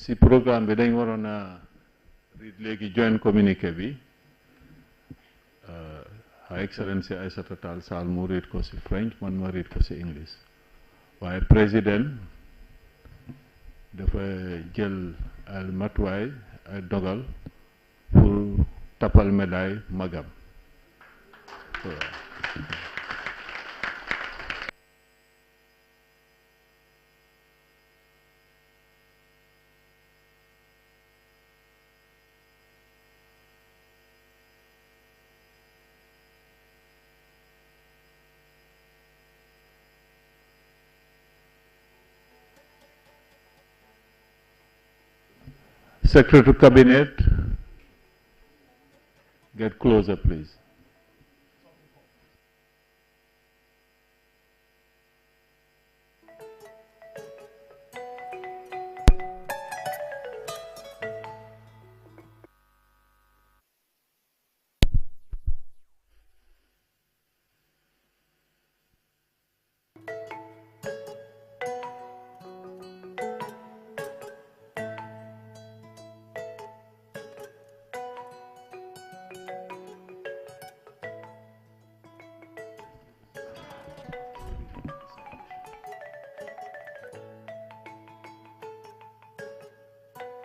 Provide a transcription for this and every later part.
si programme bi dañ waroon a read léegi joint communique bi Her Excellency Aïssata Tall Sall mu read ko si French man ma read ko si English waaye président dafa jël ay matuwaay ay dogal pour tapal médaille magam. Secretary to Cabinet, get closer, please.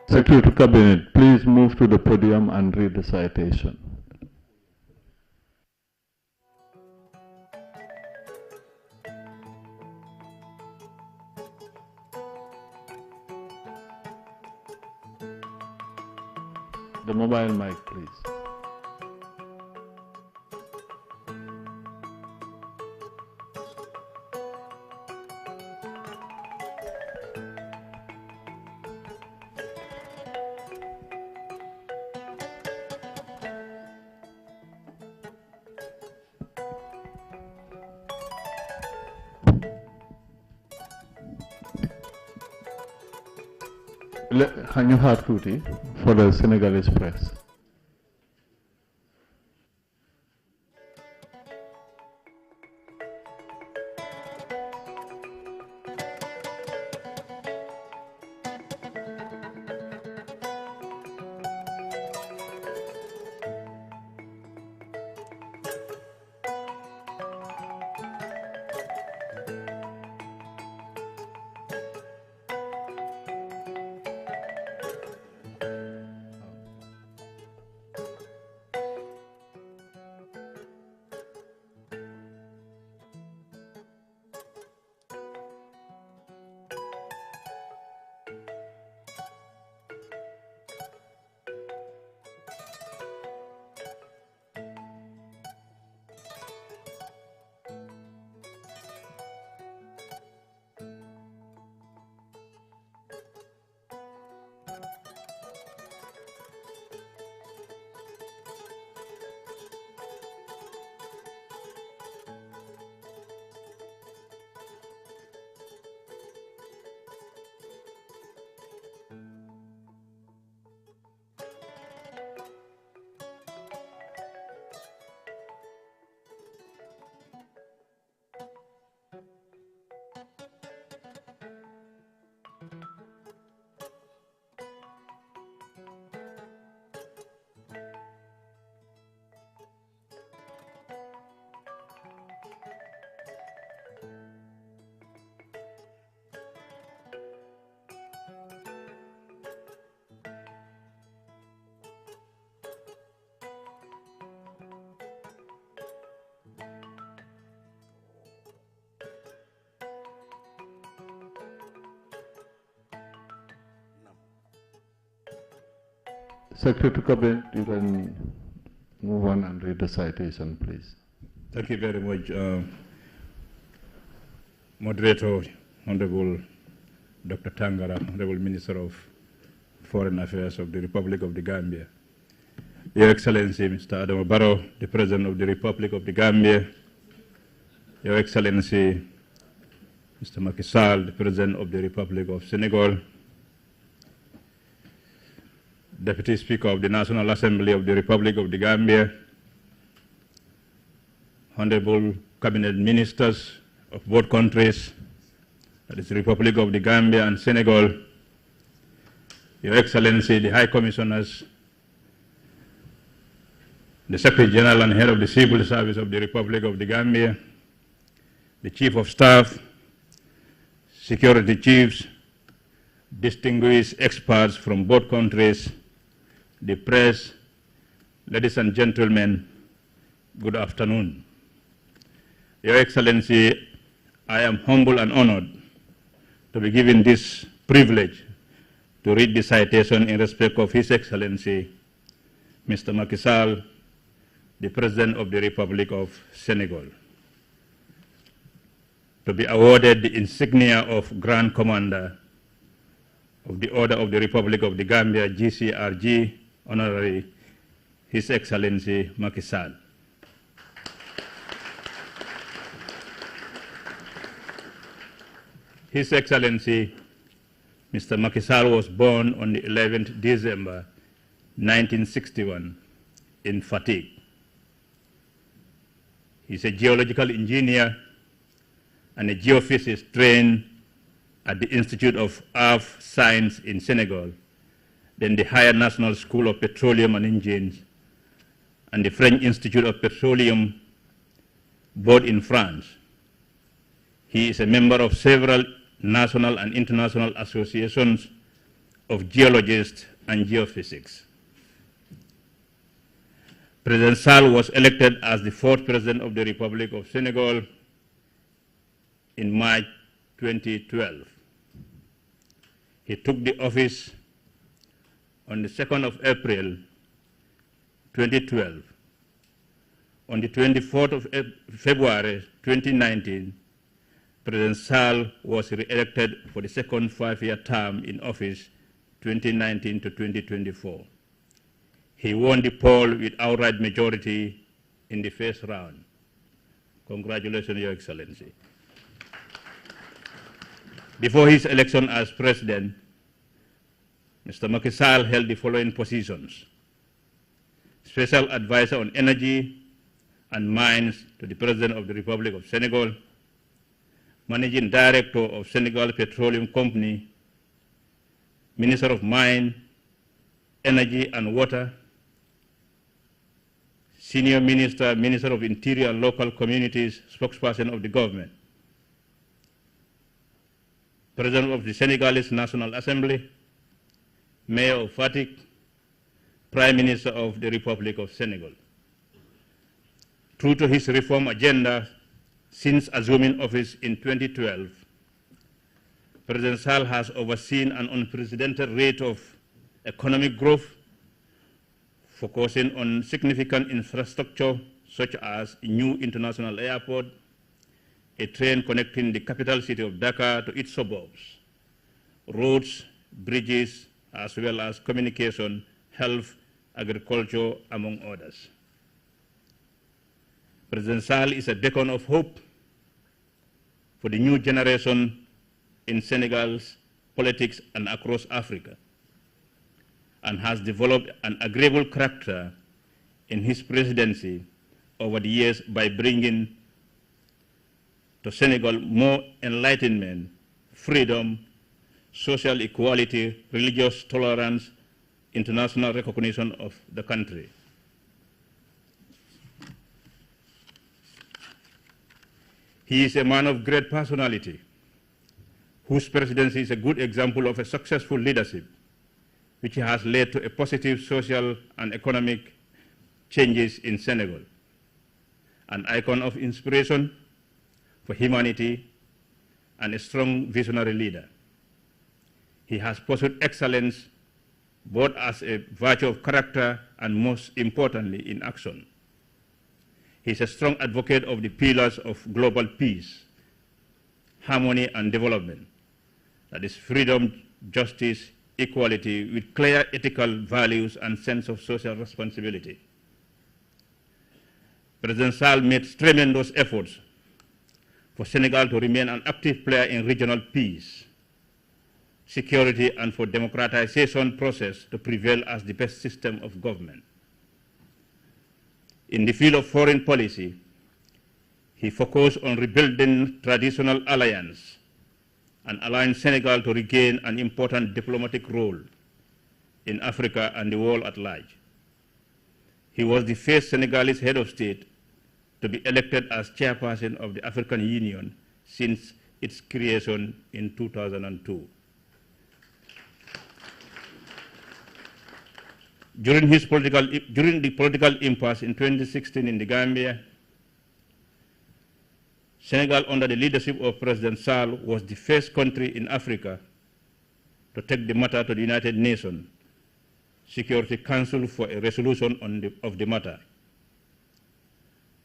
Secretary to Cabinet, please move to the podium and read the citation. The mobile mic, please. Can you have tuuti for the Senegalese press? Secretary to Cabinet, you can move on and read the citation, please. Thank you very much, Moderator, Honorable Dr. Tangara, Honorable Minister of Foreign Affairs of the Republic of the Gambia. Your Excellency, Mr. Adama Barrow, the President of the Republic of the Gambia. Your Excellency, Mr. Macky Sall, the President of the Republic of Senegal. Deputy Speaker of the National Assembly of the Republic of the Gambia, Honorable Cabinet Ministers of both countries, that is the Republic of the Gambia and Senegal, Your Excellency, the High Commissioners, the Secretary General and Head of the Civil Service of the Republic of the Gambia, the Chief of Staff, security chiefs, distinguished experts from both countries, the press, ladies and gentlemen, good afternoon. Your Excellency, I am humble and honored to be given this privilege to read the citation in respect of His Excellency, Mr. Macky Sall, the President of the Republic of Senegal, to be awarded the insignia of Grand Commander of the Order of the Republic of the Gambia, GCRG, Honorary His Excellency Macky Sall. His Excellency Mr. Macky Sall was born on the 11th December 1961 in Fatigue. He's a geological engineer and a geophysicist trained at the Institute of Earth Science in Senegal, then the Higher National School of Petroleum and Engines, and the French Institute of Petroleum, both in France. He is a member of several national and international associations of geologists and geophysics. President Sall was elected as the fourth President of the Republic of Senegal in March 2012. He took the office on the 2nd of April 2012. On the 24th of February 2019, President Sall was re-elected for the second five-year term in office 2019 to 2024. He won the poll with outright majority in the first round. Congratulations, Your Excellency. Before his election as President, Mr. Macky Sall held the following positions: Special Advisor on Energy and Mines to the President of the Republic of Senegal, Managing Director of Senegal Petroleum Company, Minister of Mine, Energy and Water, Senior Minister, Minister of Interior and Local Communities, spokesperson of the government, President of the Senegalese National Assembly, Mayor of Fatick, Prime Minister of the Republic of Senegal. True to his reform agenda, since assuming office in 2012, President Sall has overseen an unprecedented rate of economic growth, focusing on significant infrastructure such as a new international airport, a train connecting the capital city of Dakar to its suburbs, roads, bridges, as well as communication, health, agriculture, among others. President Sall is a beacon of hope for the new generation in Senegal's politics and across Africa, and has developed an agreeable character in his presidency over the years by bringing to Senegal more enlightenment, freedom, social equality, religious tolerance, international recognition of the country. He is a man of great personality, whose presidency is a good example of a successful leadership, which has led to a positive social and economic changes in Senegal. An icon of inspiration for humanity and a strong visionary leader. He has pursued excellence both as a virtue of character and, most importantly, in action. He is a strong advocate of the pillars of global peace, harmony, and development. That is freedom, justice, equality, with clear ethical values and sense of social responsibility. President Sall made tremendous efforts for Senegal to remain an active player in regional peace, security, and for democratization process to prevail as the best system of government. In the field of foreign policy, he focused on rebuilding traditional alliance and allowing Senegal to regain an important diplomatic role in Africa and the world at large. He was the first Senegalese head of state to be elected as chairperson of the African Union since its creation in 2002. During the political impasse in 2016 in the Gambia, Senegal, under the leadership of President Sall, was the first country in Africa to take the matter to the United Nations Security Council for a resolution of the matter.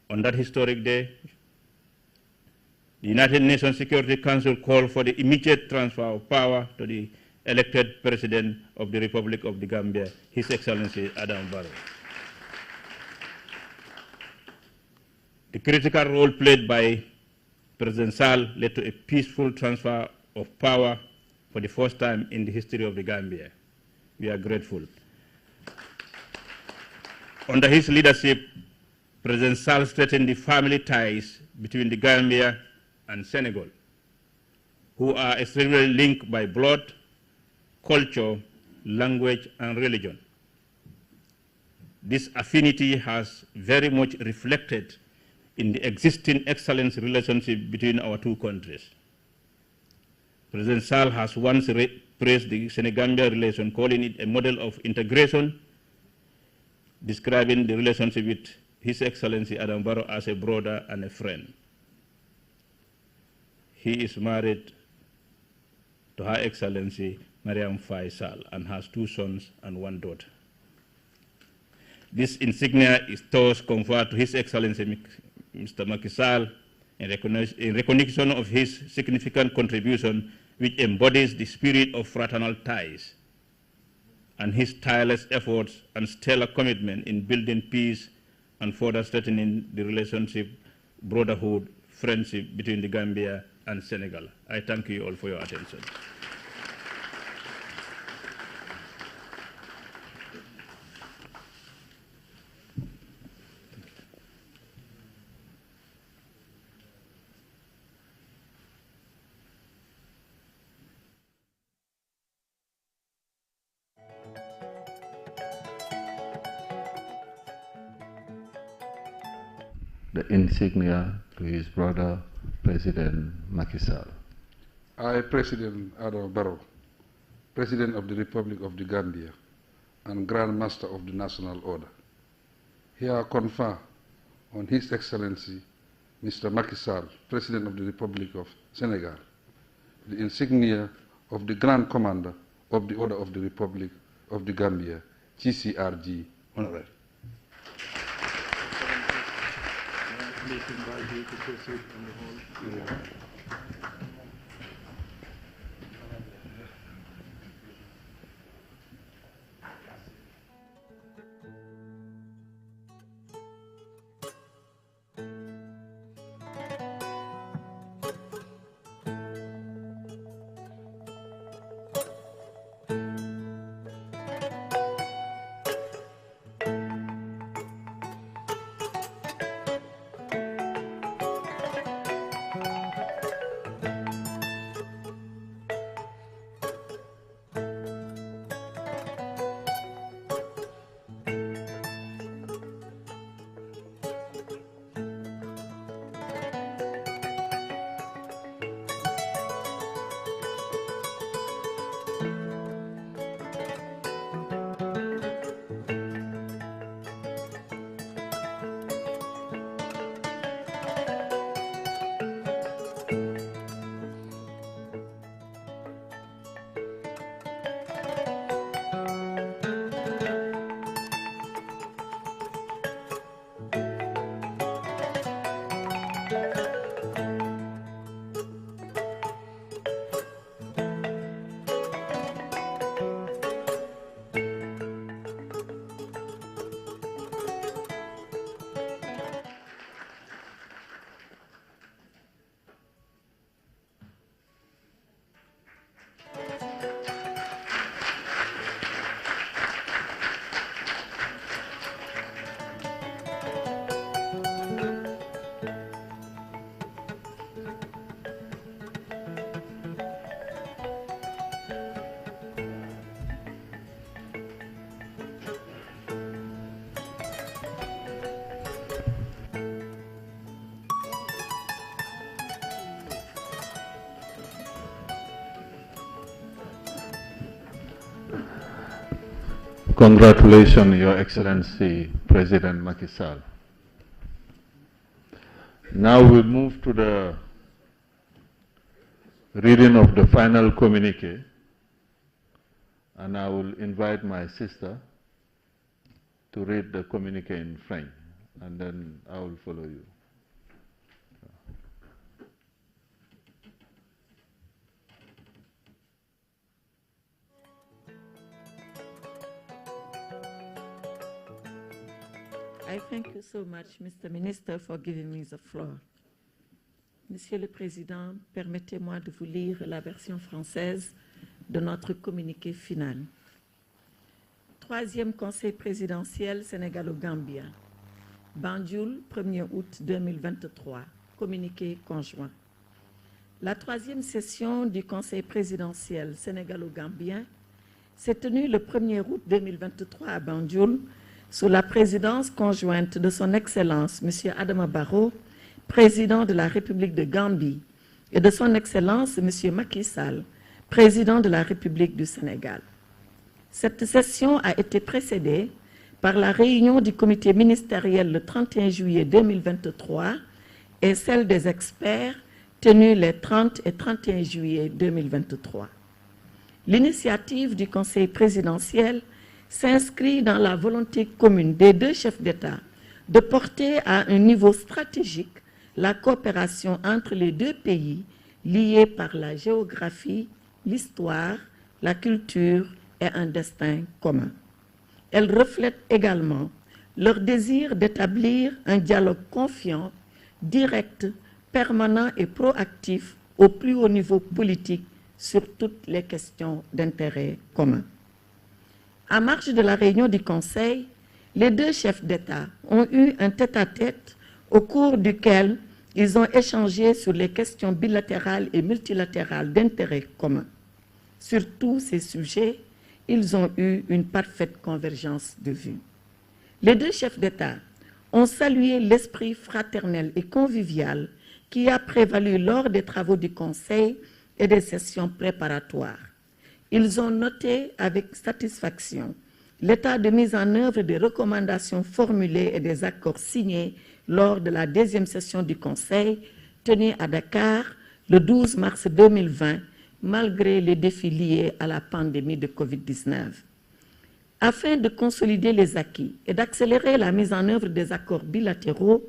On that historic day, the United Nations Security Council called for the immediate transfer of power to the elected President of the Republic of the Gambia, His Excellency Adam Barrow. The critical role played by President Sall led to a peaceful transfer of power for the first time in the history of the Gambia. We are grateful. Under his leadership, President Sall strengthened the family ties between the Gambia and Senegal, who are extremely linked by blood, culture, language, and religion. This affinity has very much reflected in the existing excellent relationship between our two countries. President Sall has once praised the Senegambia relation, calling it a model of integration, describing the relationship with His Excellency Adam Barrow as a brother and a friend. He is married to Her Excellency Mariam Faisal and has 2 sons and 1 daughter. This insignia is thus conferred to His Excellency Mr. Macky Sall in recognition of his significant contribution, which embodies the spirit of fraternal ties and his tireless efforts and stellar commitment in building peace and further strengthening the relationship, brotherhood, friendship between the Gambia and Senegal. I thank you all for your attention. The insignia to his brother, President Macky Sall. I, President Adam Barrow, President of the Republic of the Gambia and Grand Master of the National Order, here confer on His Excellency Mr. Macky Sall, President of the Republic of Senegal, the insignia of the Grand Commander of the Order of the Republic of the Gambia, GCRG Honorary. Please invite you to proceed on the whole. Congratulations, Your Excellency, President Macky Sall. Now we move to the reading of the final communique, and I will invite my sister to read the communique in French, and then I will follow you. I thank you so much, Mr. Minister, for giving me the floor. Monsieur le Président, permettez-moi de vous lire la version française de notre communiqué final. Troisième Conseil présidentiel Senegalo-Gambien. Banjul, 1er août 2023. Communiqué conjoint. La troisième session du Conseil présidentiel Senegalo-Gambien s'est tenue le 1er août 2023 à Banjul, sous la présidence conjointe de son Excellence M. Adama Barrow, président de la République de Gambie, et de son Excellence M. Macky Sall, président de la République du Sénégal. Cette session a été précédée par la réunion du comité ministériel le 31 juillet 2023 et celle des experts tenue les 30 et 31 juillet 2023. L'initiative du Conseil présidentiel s'inscrit dans la volonté commune des deux chefs d'État de porter à un niveau stratégique la coopération entre les deux pays liés par la géographie, l'histoire, la culture et un destin commun. Elle reflète également leur désir d'établir un dialogue confiant, direct, permanent et proactif au plus haut niveau politique sur toutes les questions d'intérêt commun. En marge de la réunion du Conseil, les deux chefs d'État ont eu un tête-à-tête au cours duquel ils ont échangé sur les questions bilatérales et multilatérales d'intérêt commun. Sur tous ces sujets, ils ont eu une parfaite convergence de vues. Les deux chefs d'État ont salué l'esprit fraternel et convivial qui a prévalu lors des travaux du Conseil et des sessions préparatoires. Ils ont noté avec satisfaction l'état de mise en œuvre des recommandations formulées et des accords signés lors de la deuxième session du Conseil tenue à Dakar le 12 mars 2020, malgré les défis liés à la pandémie de Covid-19. Afin de consolider les acquis et d'accélérer la mise en œuvre des accords bilatéraux,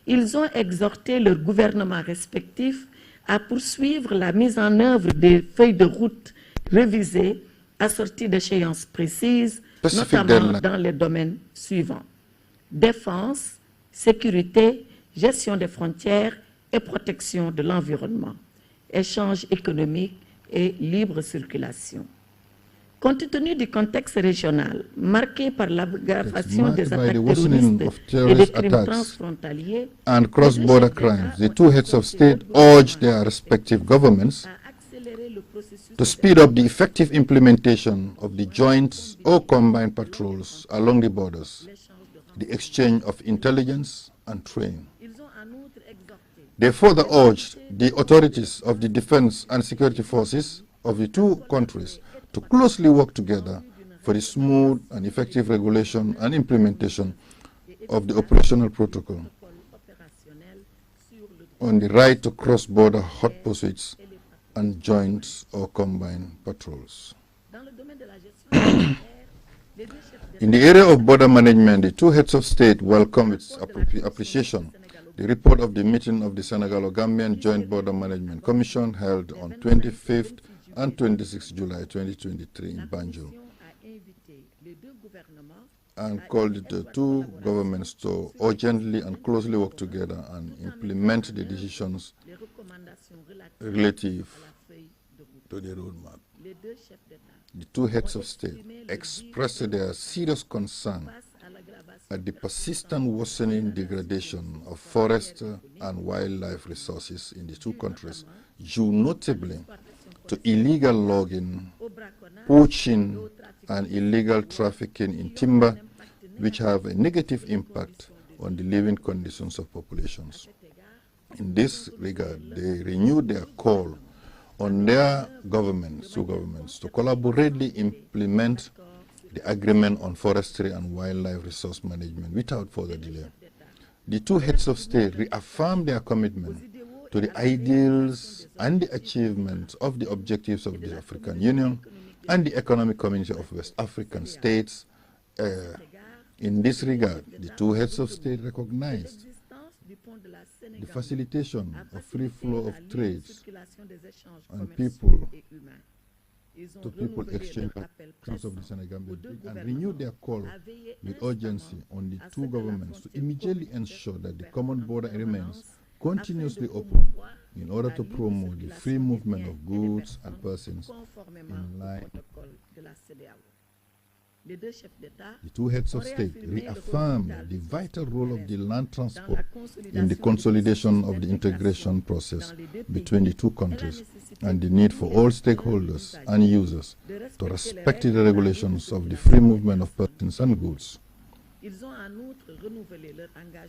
ils ont exhorté leurs gouvernements respectifs à poursuivre la mise en œuvre des feuilles de route révisées assorties d'échéances précises, notamment dans les domaines suivants: défense, sécurité, gestion des frontières et protection de l'environnement, échange économique et libre circulation. Compte tenu du contexte régional marqué par l'aggravation des attaques terroristes et des crimes transfrontaliers and cross-border crimes, the two heads of state urged their respective governments to speed up the effective implementation of the joint or combined patrols along the borders, the exchange of intelligence and training. They further urged the authorities of the defense and security forces of the two countries to closely work together for the smooth and effective regulation and implementation of the operational protocol on the right to cross-border hot pursuits and joint or combined patrols. In the area of border management, the two heads of state welcome its appreciation the report of the meeting of the Senegalo-Gambian Joint Border Management Commission held on 25th and 26th July 2023 in Banjul, and called the two governments to urgently and closely work together and implement the decisions relative to the roadmap. The two heads of state expressed their serious concern at the persistent worsening degradation of forest and wildlife resources in the two countries, due notably to illegal logging, poaching, and illegal trafficking in timber, which have a negative impact on the living conditions of populations. In this regard, they renewed their call on their governments to collaboratively implement the agreement on forestry and wildlife resource management without further delay. The two heads of state reaffirmed their commitment to the ideals and the achievements of the objectives of the African Union and the Economic Community of West African States. In this regard, the two heads of state recognized the facilitation of free flow of trades and people to people exchange of the Senegambia and renewed their call with urgency on the two governments to immediately ensure that the common border remains continuously open in order to promote the free movement of goods and persons in line. The two heads of state reaffirmed the vital role of the land transport in the consolidation of the integration process between the two countries and the need for all stakeholders and users to respect the regulations of the free movement of persons and goods.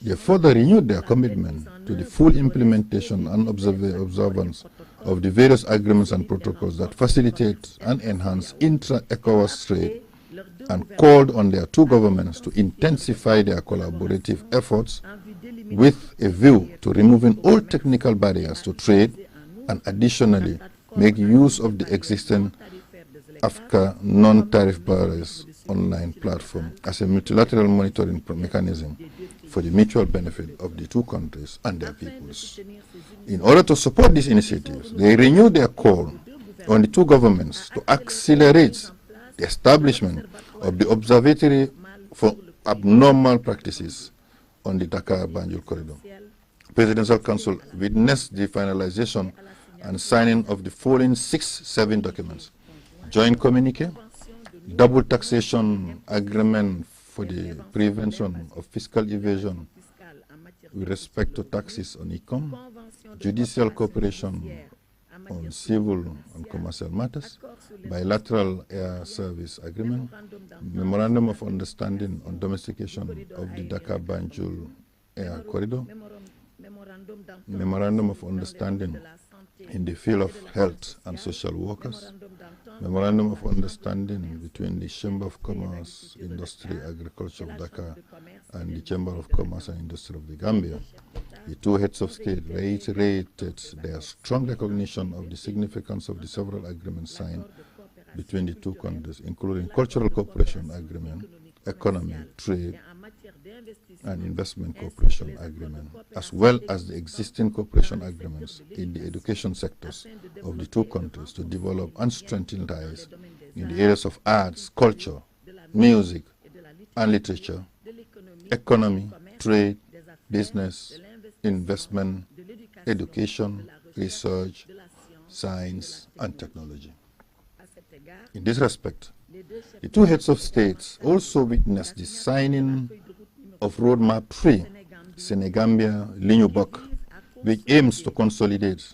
They further renewed their commitment to the full implementation and observance of the various agreements and protocols that facilitate and enhance intra-ECOWAS trade, and called on their two governments to intensify their collaborative efforts with a view to removing all technical barriers to trade and additionally make use of the existing AFCA non-tariff barriers online platform as a multilateral monitoring mechanism for the mutual benefit of the two countries and their peoples. In order to support these initiatives, they renewed their call on the two governments to accelerate the establishment of the Observatory for Abnormal Practices on the Dakar-Banjul corridor. Presidential Council witnessed the finalization and signing of the following 6-7 documents: joint communique, double taxation agreement for the prevention of fiscal evasion with respect to taxes on income, judicial cooperation on civil and commercial matters, bilateral air service agreement, memorandum of understanding on domestication of the Dakar-Banjul air corridor, memorandum of understanding in the field of health and social workers, memorandum of understanding between the Chamber of Commerce, Industry, Agriculture of Dakar and the Chamber of Commerce and Industry of the Gambia. The two heads of state reiterated their strong recognition of the significance of the several agreements signed between the two countries, including cultural cooperation agreement, economic, trade, and investment cooperation agreement, as well as the existing cooperation agreements in the education sectors of the two countries to develop and strengthen ties in the areas of arts, culture, music, and literature, economy, trade, business, investment, education, research, science, and technology. In this respect, the two heads of states also witnessed the signing of Roadmap 3, Senegambia-Lignobok, which aims to consolidate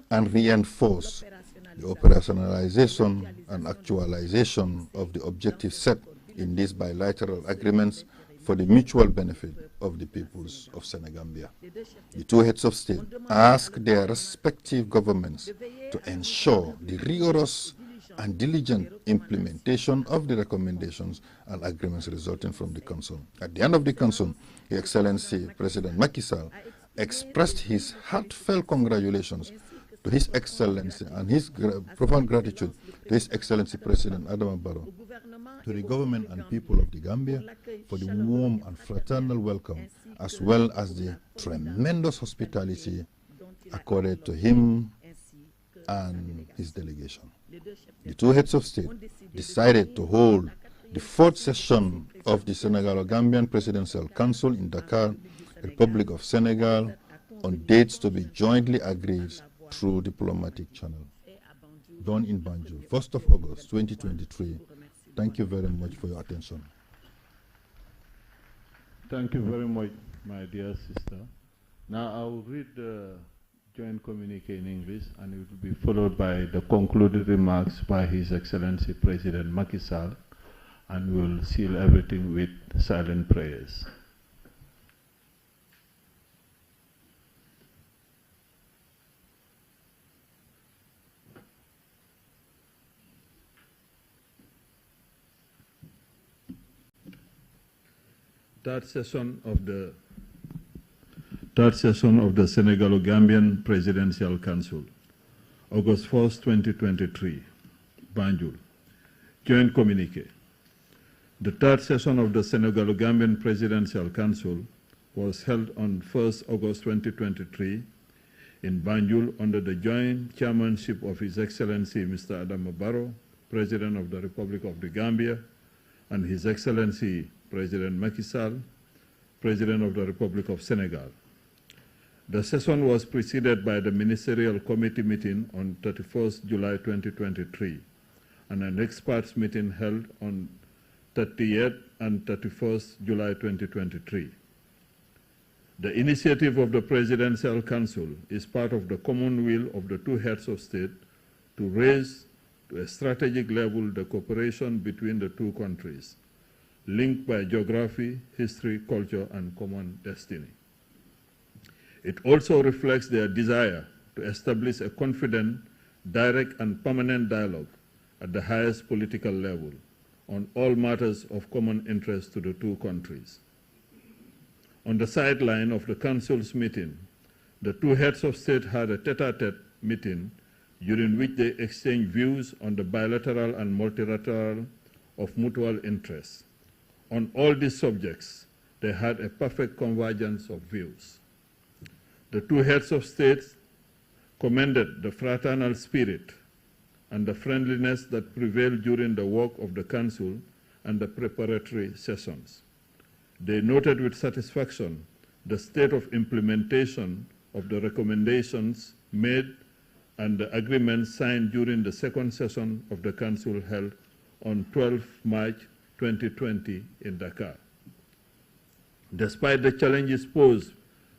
and reinforce the operationalization and actualization of the objectives set in these bilateral agreements for the mutual benefit of the peoples of Senegambia. The two heads of state asked their respective governments to ensure the rigorous and diligent implementation of the recommendations and agreements resulting from the Council. At the end of the Council, His Excellency President Macky Sall expressed his heartfelt congratulations to His Excellency and his profound gratitude to His Excellency President Adama Barrow, to the government and people of the Gambia for the warm and fraternal welcome, as well as the tremendous hospitality accorded to him and his delegation. The two heads of state decided to hold the fourth session of the Senegalo-Gambian Presidential Council in Dakar, Republic of Senegal, on dates to be jointly agreed through diplomatic channel. Done in Banjul, 1st of August 2023. Thank you very much for your attention. Thank you very much, my dear sister. Now I will read the joint communique in English, and it will be followed by the concluding remarks by His Excellency President Macky Sall, and we will seal everything with silent prayers. third session of the Senegalo Gambian Presidential Council, August 1st, 2023, Banjul. Joint communique. The third session of the Senegalo Gambian Presidential Council was held on 1st August 2023 in Banjul under the joint chairmanship of His Excellency Mr. Adama Barrow, President of the Republic of the Gambia, and His Excellency President Macky Sall, President of the Republic of Senegal. The session was preceded by the Ministerial Committee meeting on 31st July 2023 and an experts meeting held on 30th and 31st July 2023. The initiative of the Presidential Council is part of the common will of the two heads of state to raise to a strategic level the cooperation between the two countries, linked by geography, history, culture, and common destiny. It also reflects their desire to establish a confident, direct, and permanent dialogue at the highest political level on all matters of common interest to the two countries. On the sideline of the Council's meeting, the two heads of state had a tete-a-tete meeting during which they exchanged views on the bilateral and multilateral of mutual interest. On all these subjects, they had a perfect convergence of views. The two heads of state commended the fraternal spirit and the friendliness that prevailed during the work of the Council and the preparatory sessions. They noted with satisfaction the state of implementation of the recommendations made and the agreements signed during the second session of the Council held on 12 March 2020 in Dakar. Despite the challenges posed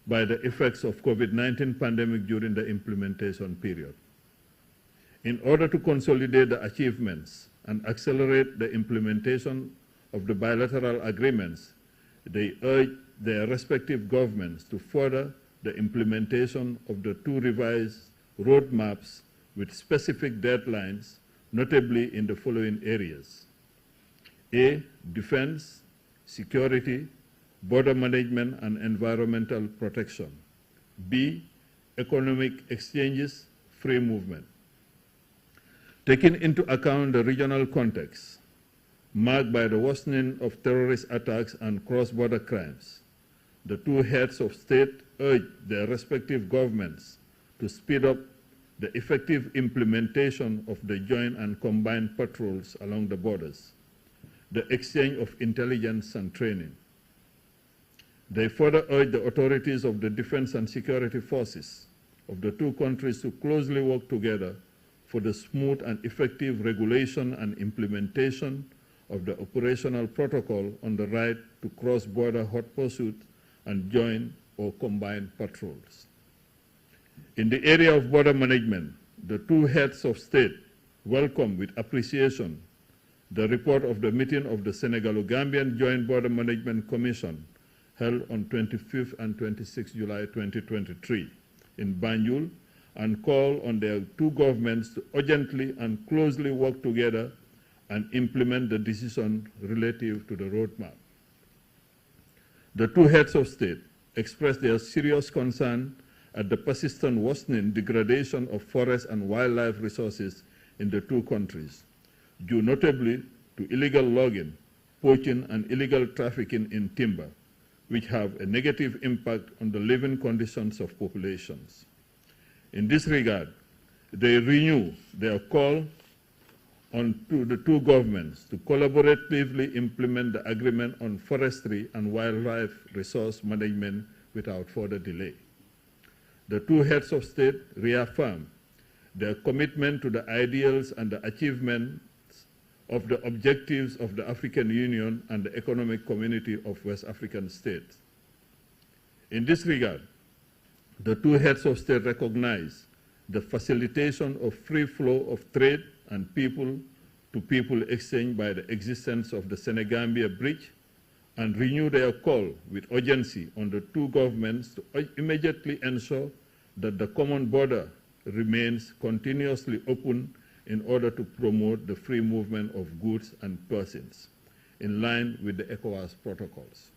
by the effects of COVID-19 pandemic during the implementation period, in order to consolidate the achievements and accelerate the implementation of the bilateral agreements, they urged their respective governments to further the implementation of the two revised roadmaps with specific deadlines, notably in the following areas: A, defense, security, border management and environmental protection; B, economic exchanges, free movement. Taking into account the regional context, marked by the worsening of terrorist attacks and cross-border crimes, the two heads of state urged their respective governments to speed up the effective implementation of the joint and combined patrols along the borders, the exchange of intelligence and training. They further urged the authorities of the defense and security forces of the two countries to closely work together for the smooth and effective regulation and implementation of the operational protocol on the right to cross-border hot pursuit and joint or combined patrols. In the area of border management, the two heads of state welcomed with appreciation the report of the meeting of the Senegalo-Gambian Joint Border Management Commission held on 25th and 26th July 2023 in Banjul, and called on their two governments to urgently and closely work together and implement the decision relative to the roadmap. The two heads of state expressed their serious concern at the persistent worsening degradation of forest and wildlife resources in the two countries, due notably to illegal logging, poaching, and illegal trafficking in timber, which have a negative impact on the living conditions of populations. In this regard, they renew their call to the two governments to collaboratively implement the agreement on forestry and wildlife resource management without further delay. The two heads of state reaffirmed their commitment to the ideals and the achievements of the objectives of the African Union and the Economic Community of West African States. In this regard, the two heads of state recognize the facilitation of free flow of trade and people-to-people exchange by the existence of the Senegambia Bridge, and renew their call with urgency on the two governments to immediately ensure that the common border remains continuously open in order to promote the free movement of goods and persons, in line with the ECOWAS protocols.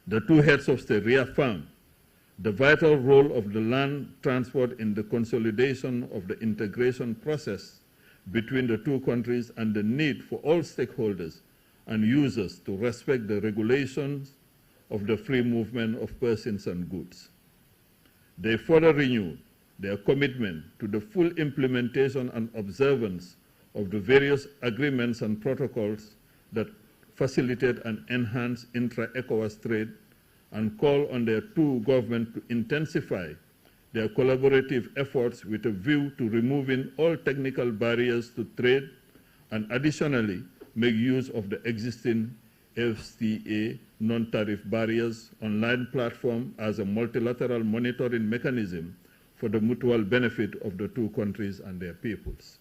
The two heads of state reaffirmed the vital role of the land transport in the consolidation of the integration process between the two countries and the need for all stakeholders and users to respect the regulations of the free movement of persons and goods. They further renewed their commitment to the full implementation and observance of the various agreements and protocols that facilitate and enhance intra-ECOWAS trade and call on their two governments to intensify their collaborative efforts with a view to removing all technical barriers to trade and additionally make use of the existing FTA non-tariff barriers online platform as a multilateral monitoring mechanism for the mutual benefit of the two countries and their peoples.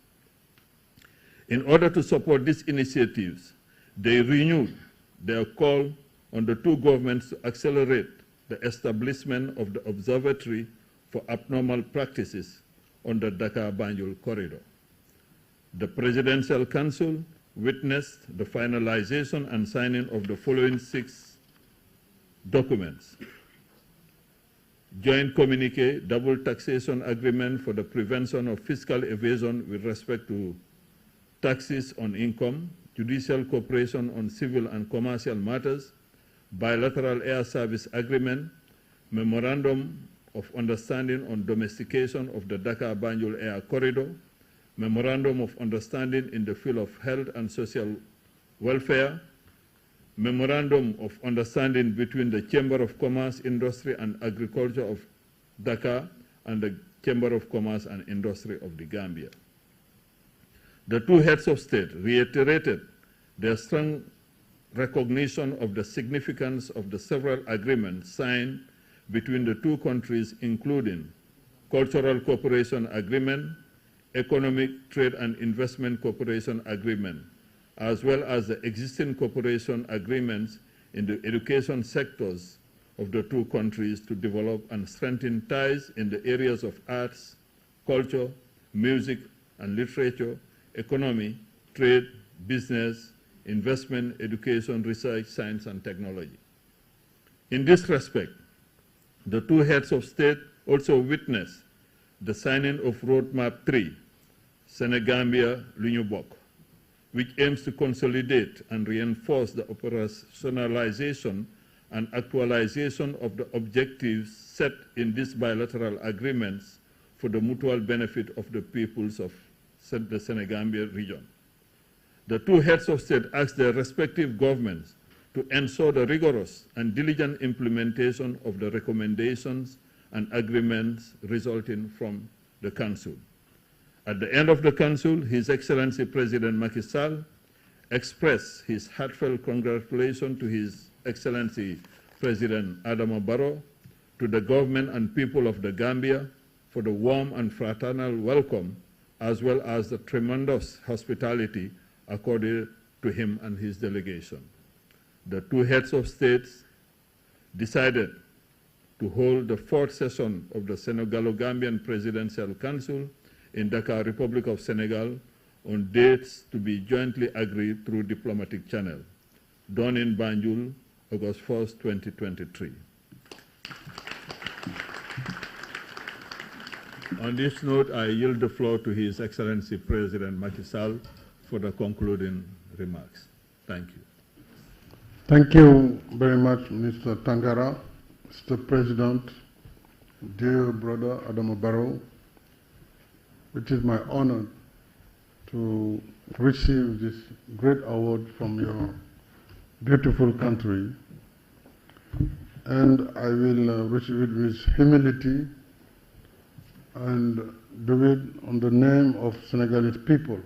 In order to support these initiatives, they renewed their call on the two governments to accelerate the establishment of the Observatory for Abnormal Practices on the Dakar-Banjul corridor. The Presidential Council witnessed the finalization and signing of the following 6 documents: Joint Communique, Double Taxation Agreement for the Prevention of Fiscal Evasion with respect to taxes on income, Judicial Cooperation on Civil and Commercial Matters, Bilateral Air Service Agreement, Memorandum of Understanding on Domestication of the Dakar-Banjul Air Corridor, Memorandum of Understanding in the field of health and social welfare, Memorandum of Understanding between the Chamber of Commerce, Industry and Agriculture of Dakar and the Chamber of Commerce and Industry of the Gambia. The two heads of state reiterated their strong recognition of the significance of the several agreements signed between the two countries, including Cultural Cooperation Agreement, Economic Trade and Investment Cooperation Agreement, as well as the existing cooperation agreements in the education sectors of the two countries to develop and strengthen ties in the areas of arts, culture, music and literature, economy, trade, business, investment, education, research, science and technology. In this respect, the two heads of state also witnessed the signing of Roadmap 3, Senegambia-Lunyubok, which aims to consolidate and reinforce the operationalization and actualization of the objectives set in these bilateral agreements for the mutual benefit of the peoples of the Senegambia region. The two heads of state asked their respective governments to ensure the rigorous and diligent implementation of the recommendations and agreements resulting from the Council. At the end of the Council, His Excellency President Macky Sall expressed his heartfelt congratulations to His Excellency President Adama Barrow, to the government and people of the Gambia for the warm and fraternal welcome, as well as the tremendous hospitality accorded to him and his delegation. The two heads of states decided to hold the 4th session of the Senegalo Gambian Presidential Council in Dakar, Republic of Senegal, on dates to be jointly agreed through diplomatic channel, done in Banjul, August 1st, 2023. On this note, I yield the floor to His Excellency President Macky Sall for the concluding remarks. Thank you. Thank you very much, Mr. Tangara, Mr. President, dear brother Adama Barrow. It is my honor to receive this great award from your beautiful country, and I will receive it with humility and do it on the name of Senegalese people.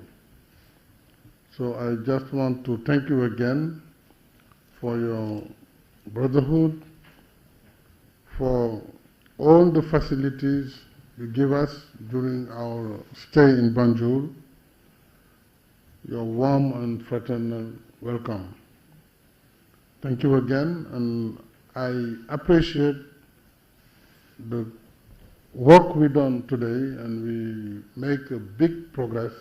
So I just want to thank you again for your brotherhood, for all the facilities you give us during our stay in Banjul, your warm and fraternal welcome. Thank you again, and I appreciate the work we done today, and we make a big progress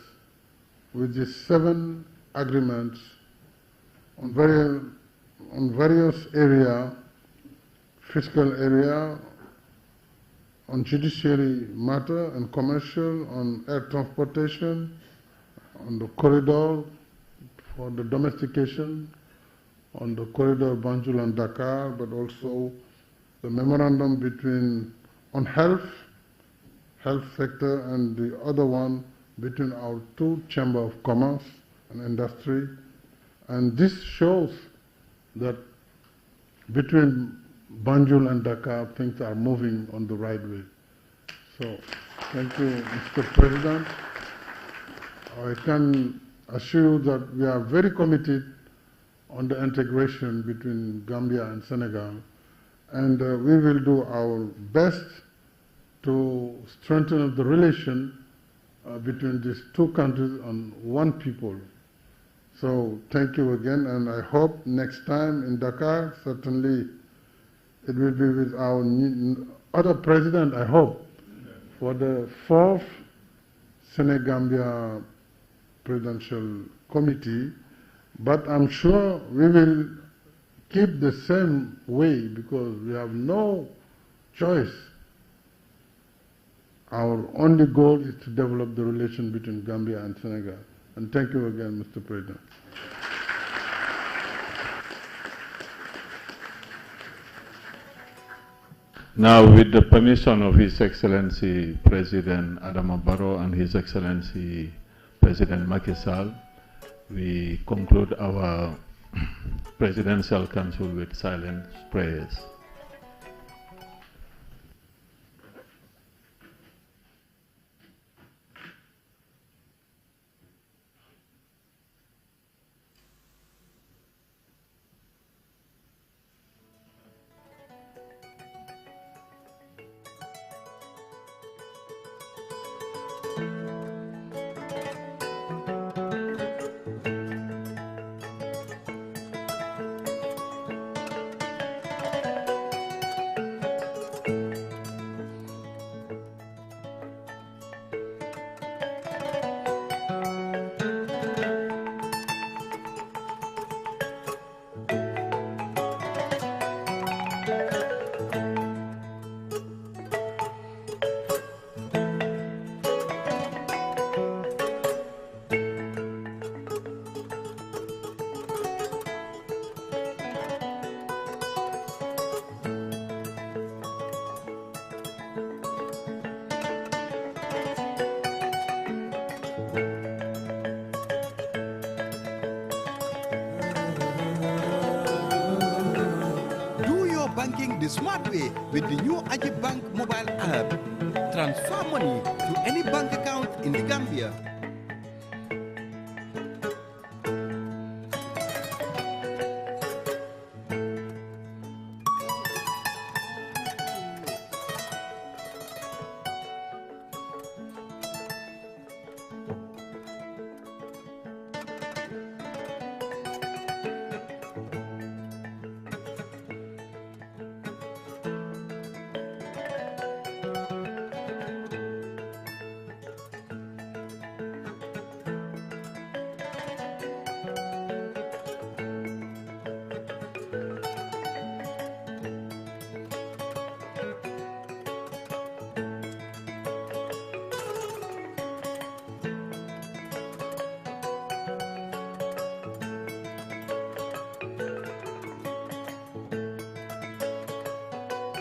with these 7 agreements on various areas fiscal area, on judiciary matter and commercial, on air transportation, on the corridor for the domestication, on the corridor Banjul and Dakar, but also the memorandum between on health sector, and the other one between our two Chamber of Commerce and Industry. And this shows that between Banjul and Dakar, things are moving on the right way. So, thank you, Mr. President. I can assure you that we are very committed on the integration between Gambia and Senegal, and we will do our best to strengthen the relation between these two countries and one people. So thank you again, and I hope next time in Dakar, certainly it will be with our other president, I hope, for the 4th Senegambia Presidential Committee. But I'm sure we will keep the same way because we have no choice. Our only goal is to develop the relation between Gambia and Senegal. And thank you again, Mr. President. Now, with the permission of His Excellency President Adama Barrow and His Excellency President Macky Sall, we conclude our Presidential Council with silent prayers. Banking the smart way with the new Aji Bank mobile app. Transfer money to any bank account in the Gambia